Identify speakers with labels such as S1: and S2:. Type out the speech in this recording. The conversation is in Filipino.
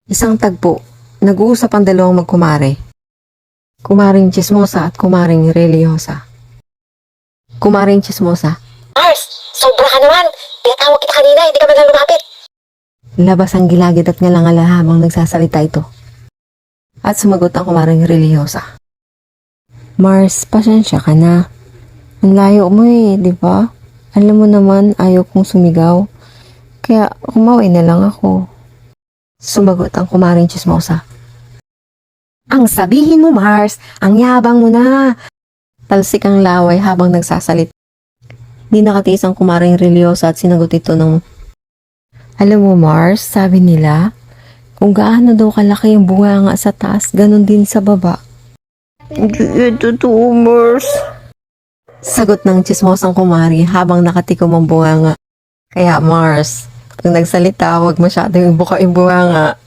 S1: Isang tagpo, nag-uusap ang dalawang magkumare. Kumaring Chismosa at kumaring Religyosa. Kumaring Chismosa.
S2: Mars, sobra ka naman. Pinatawag kita kanina, hindi ka man lang lumapit.
S1: Labas ang gilagid at ngalangala habang nagsasalita ito. At sumagot ang kumaring Religyosa. Mars, pasensya ka na. Ang layo mo di ba? Alam mo naman, ayaw kong sumigaw. Kaya kumaway na lang ako. Sumagot ang kumaring Chismosa. Ang sabihin mo, Mars, ang yabang mo na. Talsik ang laway habang nagsasalit. Di nakatiis ang kumaring Religyosa at sinagot ito ng, alam mo, Mars, sabi nila, kung gaano daw kalaki yung bunga nga sa taas, ganun din sa baba. Hindi totoo, Mars. Sagot ng chismosang kumari habang nakatikom ang bunganga. Kaya Mars, pag nagsalita, huwag masyadong ibuka yung bunganga.